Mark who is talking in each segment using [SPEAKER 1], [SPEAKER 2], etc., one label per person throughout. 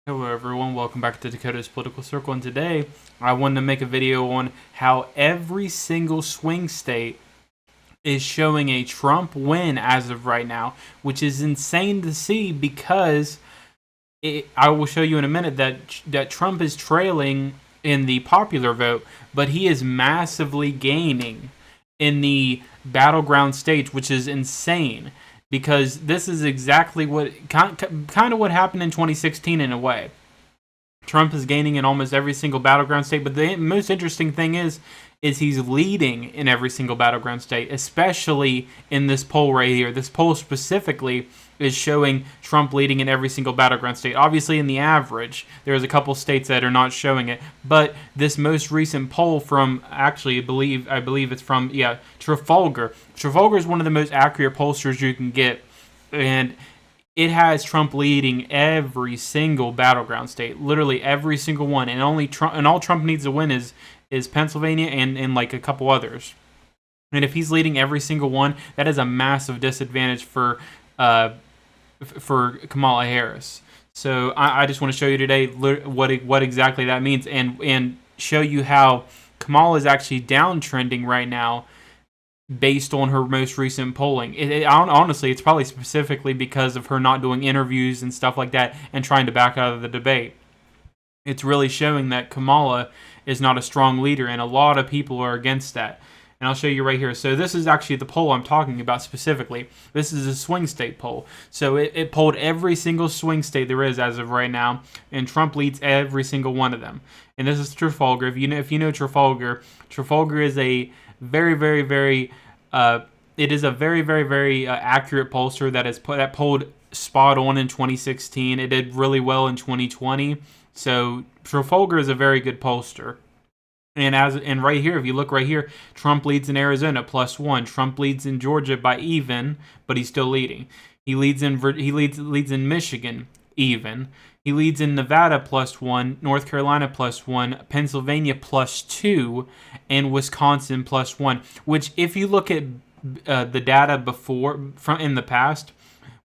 [SPEAKER 1] Hello everyone, welcome back to Dakota's Political Circle, and today I wanted to make a video on how every single swing state is showing a Trump win as of right now, which is insane to see because I will show you in a minute that Trump is trailing in the popular vote, but he is massively gaining in the battleground stage, which is insane because this is exactly what kind of what happened in 2016 in a way. Trump is gaining in almost every single battleground state, but the most interesting thing is he's leading in every single battleground state, especially in this poll right here. This poll specifically is showing Trump leading in every single battleground state. Obviously, in the average, there's a couple states that are not showing it, but this most recent poll from actually, I believe it's from Trafalgar. Trafalgar is one of the most accurate pollsters you can get, and it has Trump leading every single battleground state, literally every single one, and all Trump needs to win is Pennsylvania and like a couple others. And if he's leading every single one, that is a massive disadvantage for Kamala Harris. So I just want to show you today what exactly that means, and show you how Kamala is actually downtrending right now based on her most recent polling. Honestly, it's probably specifically because of her not doing interviews and stuff like that and trying to back out of the debate. It's really showing that Kamala is not a strong leader, and a lot of people are against that. And I'll show you right here. So this is actually the poll I'm talking about specifically. This is a swing state poll. So it polled every single swing state there is as of right now, and Trump leads every single one of them. And this is Trafalgar. If you know Trafalgar, Trafalgar is a very, very, very it is a very, very, very accurate pollster that polled spot on in 2016. It did really well in 2020. So Trafalgar is a very good pollster. And right here, if you look right here, Trump leads in Arizona +1. Trump leads in Georgia by even, but he's still leading. He leads in Michigan even. He leads in Nevada +1, North Carolina +1, Pennsylvania +2, and Wisconsin +1. Which, if you look at the data in the past,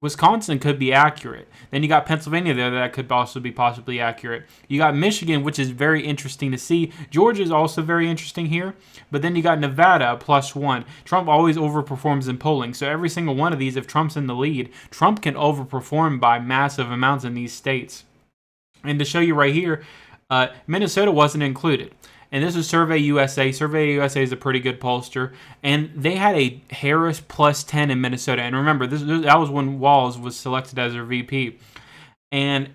[SPEAKER 1] Wisconsin could be accurate. Then you got Pennsylvania there that could also be possibly accurate. You got Michigan, which is very interesting to see. Georgia is also very interesting here. But then you got Nevada +1. Trump always overperforms in polling. So every single one of these, if Trump's in the lead, Trump can overperform by massive amounts in these states. And to show you right here, Minnesota wasn't included. And this is Survey USA. Survey USA is a pretty good pollster. And they had a Harris +10 in Minnesota. And remember, that was when Walz was selected as their VP. And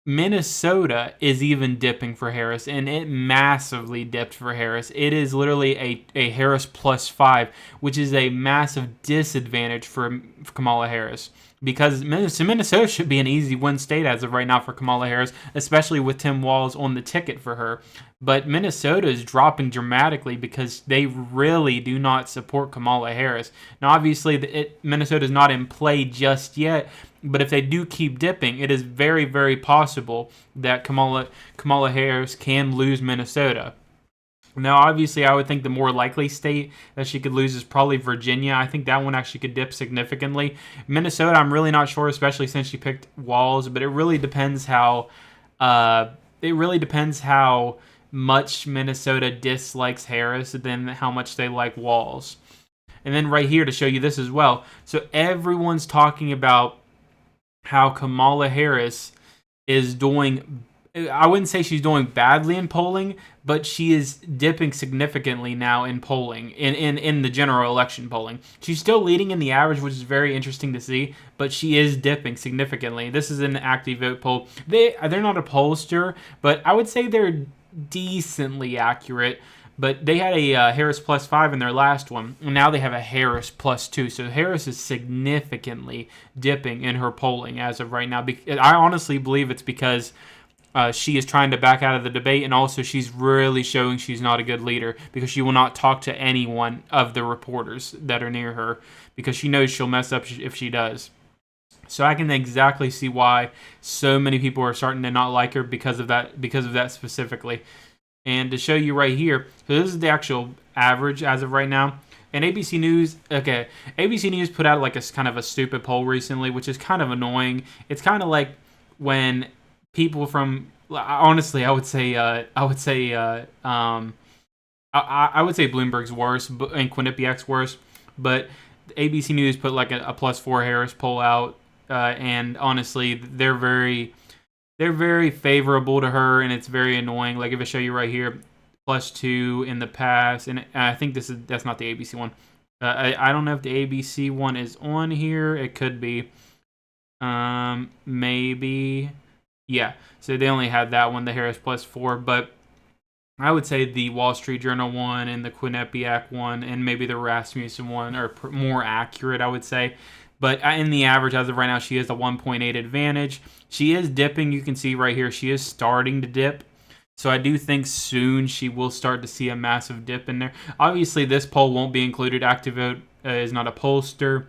[SPEAKER 1] Minnesota is even dipping for Harris. And it massively dipped for Harris. It is literally a Harris +5, which is a massive disadvantage for Kamala Harris. Because Minnesota should be an easy win state as of right now for Kamala Harris, especially with Tim Walz on the ticket for her. But Minnesota is dropping dramatically because they really do not support Kamala Harris. Now, obviously, Minnesota is not in play just yet, but if they do keep dipping, it is very, very possible that Kamala Harris can lose Minnesota. Now, obviously, I would think the more likely state that she could lose is probably Virginia. I think that one actually could dip significantly. Minnesota, I'm really not sure, especially since she picked Walz. But it really depends how much Minnesota dislikes Harris than how much they like Walz. And then right here to show you this as well. So everyone's talking about how Kamala Harris is doing. I wouldn't say she's doing badly in polling, but she is dipping significantly now in polling, in the general election polling. She's still leading in the average, which is very interesting to see, but she is dipping significantly. This is an active vote poll. They're not a pollster, but I would say they're decently accurate. But they had a Harris +5 in their last one, and now they have a Harris +2. So Harris is significantly dipping in her polling as of right now. I honestly believe it's because she is trying to back out of the debate, and also she's really showing she's not a good leader because she will not talk to any one of the reporters that are near her because she knows she'll mess up if she does. So I can exactly see why so many people are starting to not like her because of that specifically. And to show you right here, so this is the actual average as of right now. And ABC News put out like a kind of a stupid poll recently, which is kind of annoying. It's kind of like when people from honestly, I would say Bloomberg's worse and Quinnipiac's worse, but ABC News put like a +4 Harris poll out, and honestly, they're very favorable to her, and it's very annoying. Like if I show you right here, +2 in the past, and I think that's not the ABC one. I don't know if the ABC one is on here. It could be. Maybe. Yeah. So they only had that one, the Harris +4, but I would say the Wall Street Journal one and the Quinnipiac one and maybe the Rasmussen one are more accurate, I would say. But in the average, as of right now, she has a 1.8 advantage. She is dipping. You can see right here, she is starting to dip. So I do think soon she will start to see a massive dip in there. Obviously, this poll won't be included. ActiveVote is not a pollster,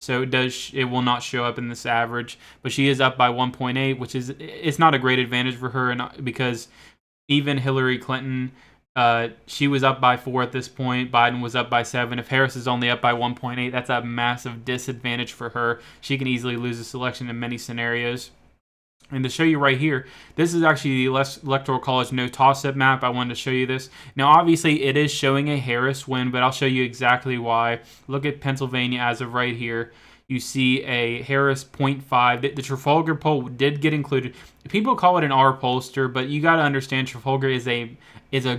[SPEAKER 1] so it will not show up in this average. But she is up by 1.8, which is it's not a great advantage for her, and because even Hillary Clinton, she was up by 4 at this point. Biden was up by 7. If Harris is only up by 1.8, that's a massive disadvantage for her. She can easily lose this election in many scenarios. And to show you right here, this is actually the Electoral College no toss-up map. I wanted to show you this. Now, obviously, it is showing a Harris win, but I'll show you exactly why. Look at Pennsylvania as of right here. You see a Harris 0.5. The Trafalgar poll did get included. People call it an R pollster, but you got to understand Trafalgar is a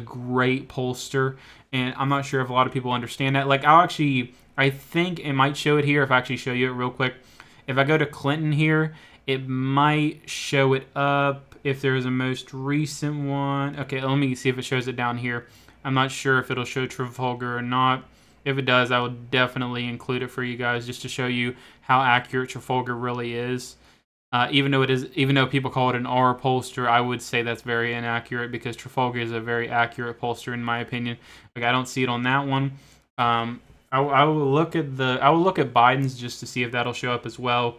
[SPEAKER 1] great pollster, and I'm not sure if a lot of people understand that. Like, I think it might show it here if I actually show you it real quick. If I go to Clinton here, it might show it up if there's a most recent one. Okay, let me see if it shows it down here. I'm not sure if it'll show Trafalgar or not. If it does, I will definitely include it for you guys just to show you how accurate Trafalgar really is. Even though people call it an R pollster, I would say that's very inaccurate because Trafalgar is a very accurate pollster in my opinion. Like I don't see it on that one. I will look at Biden's just to see if that'll show up as well.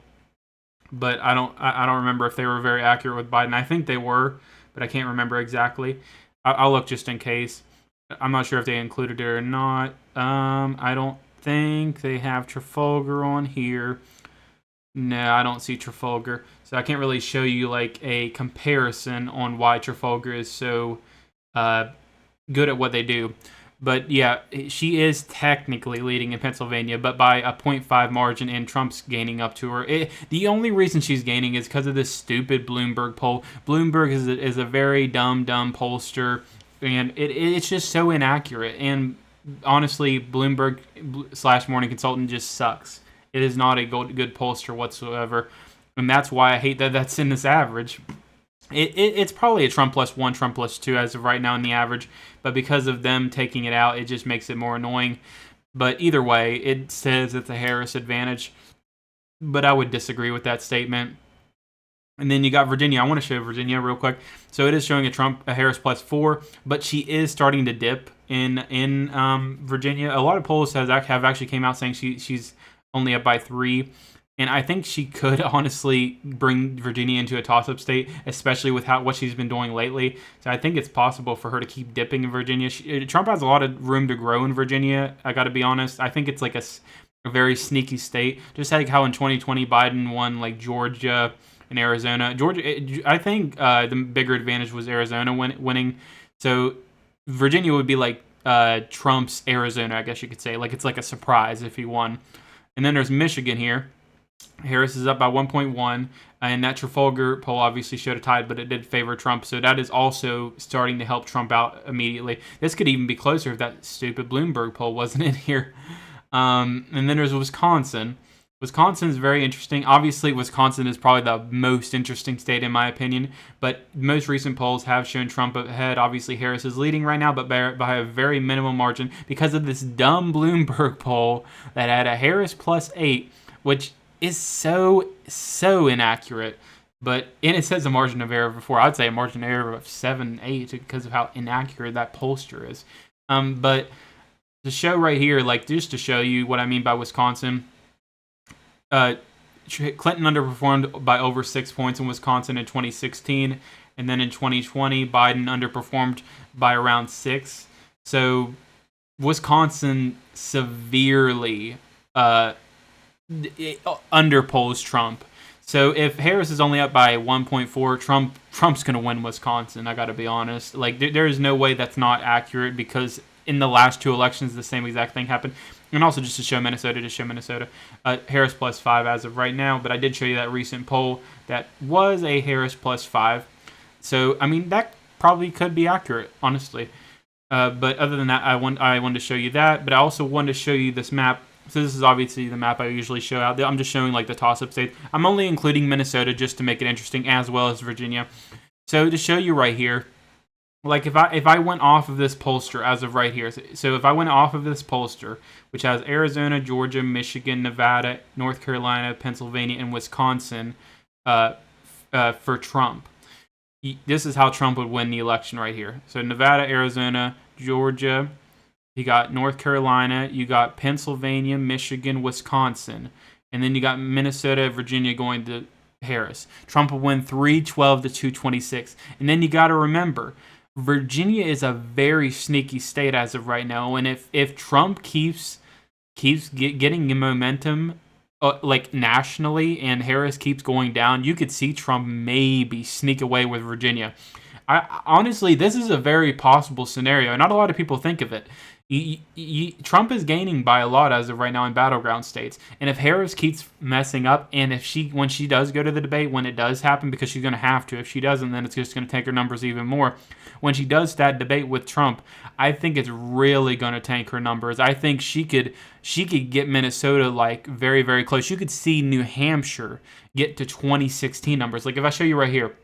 [SPEAKER 1] But I don't remember if they were very accurate with Biden. I think they were, but I can't remember exactly. I'll look just in case. I'm not sure if they included it or not. I don't think they have Trafalgar on here. No, I don't see Trafalgar. So I can't really show you like a comparison on why Trafalgar is so good at what they do. But yeah, she is technically leading in Pennsylvania, but by a 0.5 margin, and Trump's gaining up to her. The only reason she's gaining is because of this stupid Bloomberg poll. Bloomberg is a very dumb pollster, and it's just so inaccurate. And honestly, Bloomberg / Morning Consultant just sucks. It is not a good pollster whatsoever, and that's why I hate that that's in this average. It's probably a Trump +1, Trump +2 as of right now in the average, but because of them taking it out, it just makes it more annoying. But either way, it says it's a Harris advantage, but I would disagree with that statement. And then you got Virginia. I want to show Virginia real quick. So it is showing a Harris +4, but she is starting to dip in Virginia. A lot of polls have actually came out saying she's only up by 3. And I think she could honestly bring Virginia into a toss-up state, especially with what she's been doing lately. So I think it's possible for her to keep dipping in Virginia. Trump has a lot of room to grow in Virginia, I got to be honest. I think it's like a very sneaky state. Just like how in 2020 Biden won like Georgia and Arizona. I think the bigger advantage was Arizona winning. So Virginia would be like Trump's Arizona, I guess you could say. Like it's like a surprise if he won. And then there's Michigan here. Harris is up by 1.1, and that Trafalgar poll obviously showed a tie, but it did favor Trump, so that is also starting to help Trump out immediately. This could even be closer if that stupid Bloomberg poll wasn't in here. And then there's Wisconsin. Wisconsin is very interesting. Obviously, Wisconsin is probably the most interesting state in my opinion, but most recent polls have shown Trump ahead. Obviously, Harris is leading right now, but by a very minimum margin because of this dumb Bloomberg poll that had a Harris +8, which is so inaccurate. And it says a margin of error before. I'd say a margin of error of 7, 8 because of how inaccurate that pollster is. But to show right here, like just to show you what I mean by Wisconsin, Clinton underperformed by over 6 points in Wisconsin in 2016, and then in 2020, Biden underperformed by around 6. So Wisconsin severely underpolls Trump. So if Harris is only up by 1.4, Trump's going to win Wisconsin. I got to be honest. Like there is no way that's not accurate, because in the last two elections the same exact thing happened. And also just to show Minnesota, Harris +5 as of right now. But I did show you that recent poll that was a Harris +5. So I mean that probably could be accurate, honestly. But other than that, I wanted to show you that. But I also wanted to show you this map. So this is obviously the map I usually show out. I'm just showing like the toss-up states. I'm only including Minnesota just to make it interesting, as well as Virginia. So to show you right here, like if I went off of this pollster as of right here, so if I went off of this pollster, which has Arizona, Georgia, Michigan, Nevada, North Carolina, Pennsylvania, and Wisconsin for Trump, this is how Trump would win the election right here. So Nevada, Arizona, Georgia, you got North Carolina, you got Pennsylvania, Michigan, Wisconsin, and then you got Minnesota, Virginia going to Harris. Trump will win 312 to 226. And then you got to remember, Virginia is a very sneaky state as of right now, and if Trump keeps getting momentum like nationally, and Harris keeps going down, you could see Trump maybe sneak away with Virginia. Honestly, this is a very possible scenario. Not a lot of people think of it. Trump is gaining by a lot as of right now in battleground states, and if Harris keeps messing up, and when she does go to the debate, when it does happen, because she's going to have to, if she doesn't, then it's just going to tank her numbers even more. When she does that debate with Trump, I think it's really going to tank her numbers. I think she could get Minnesota like very, very close. You could see New Hampshire get to 2016 numbers. Like if I show you right here,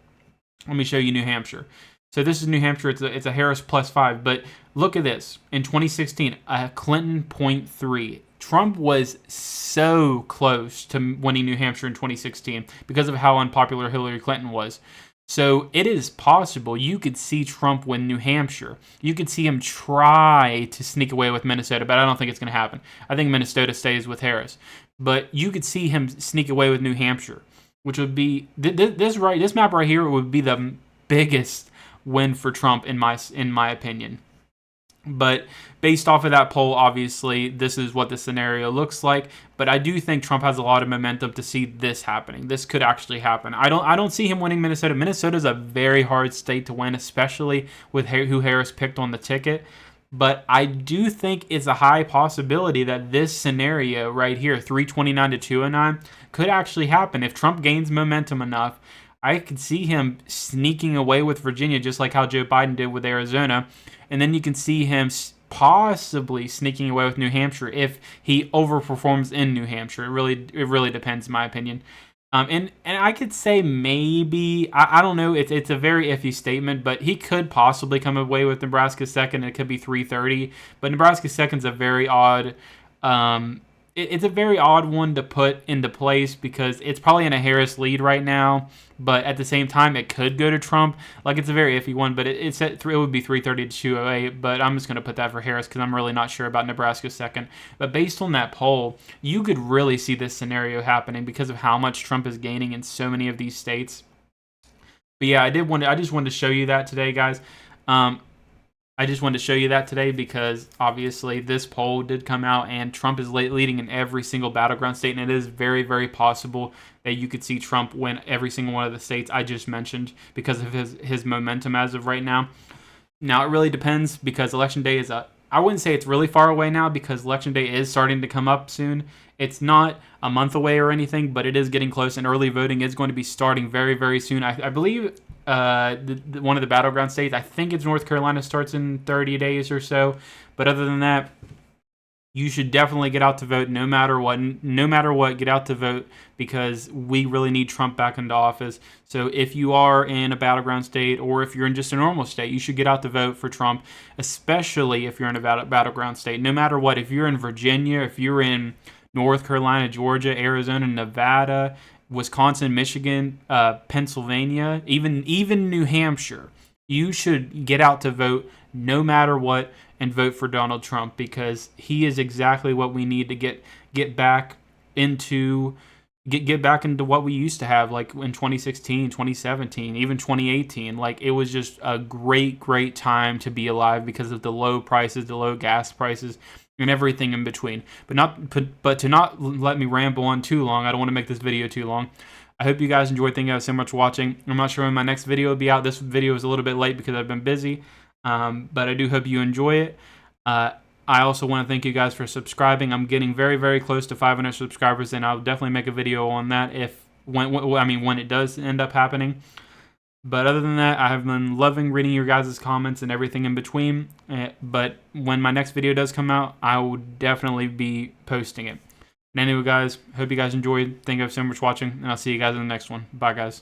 [SPEAKER 1] let me show you New Hampshire. So this is New Hampshire. It's a Harris +5. But look at this. In 2016, a Clinton 0.3. Trump was so close to winning New Hampshire in 2016 because of how unpopular Hillary Clinton was. So it is possible you could see Trump win New Hampshire. You could see him try to sneak away with Minnesota, but I don't think it's going to happen. I think Minnesota stays with Harris. But you could see him sneak away with New Hampshire, which would be this map right here would be the biggest win for Trump in my opinion. But based off of that poll, obviously this is what the scenario looks like. But I do think Trump has a lot of momentum to see this happening. This could actually happen. I don't see him winning Minnesota. Minnesota is a very hard state to win, especially with who Harris picked on the ticket. But I do think it's a high possibility that this scenario right here, 329 to 209, could actually happen if Trump gains momentum enough. I could see him sneaking away with Virginia, just like how Joe Biden did with Arizona. And then you can see him possibly sneaking away with New Hampshire if he overperforms in New Hampshire. It really depends, in my opinion. And I could say maybe, I don't know, it's a very iffy statement, but he could possibly come away with Nebraska second. It could be 330, but Nebraska second's a very odd it's a very odd one to put into place because it's probably in a Harris lead right now, but at the same time, it could go to Trump. Like, it's a very iffy one, but it would be 330 to 208, but I'm just going to put that for Harris because I'm really not sure about Nebraska second. But based on that poll, you could really see this scenario happening because of how much Trump is gaining in so many of these states. But yeah, I just wanted to show you that today, guys. I just wanted to show you that today because obviously this poll did come out and Trump is leading in every single battleground state, and it is very, very possible that you could see Trump win every single one of the states I just mentioned because of his momentum as of right now. Now, it really depends because Election Day is I wouldn't say it's really far away now because Election Day is starting to come up soon. It's not a month away or anything, but it is getting close, and early voting is going to be starting very, very soon. I believe one of the battleground states, I think it's North Carolina, starts in 30 days or so. But other than that, you should definitely get out to vote no matter what. No matter what, get out to vote because we really need Trump back into office. So if you are in a battleground state or if you're in just a normal state, you should get out to vote for Trump, especially if you're in a battleground state. No matter what, if you're in Virginia, if you're in North Carolina, Georgia, Arizona, Nevada, Wisconsin, Michigan, Pennsylvania, even New Hampshire, you should get out to vote no matter what and vote for Donald Trump because he is exactly what we need to get back into what we used to have, like in 2016, 2017, even 2018. Like, it was just a great time to be alive because of the low prices, the low gas prices, and everything in between. But to not let me ramble on too long, I don't want to make this video too long. I hope you guys enjoyed. Thank you guys so much for watching. I'm not sure when my next video will be out. This video is a little bit late because I've been busy, but I do hope you enjoy it. I also want to thank you guys for subscribing. I'm getting very, very close to 500 subscribers, and I'll definitely make a video on that when it does end up happening. But other than that, I have been loving reading your guys' comments and everything in between. But when my next video does come out, I will definitely be posting it. And anyway, guys, hope you guys enjoyed. Thank you so much for watching, and I'll see you guys in the next one. Bye, guys.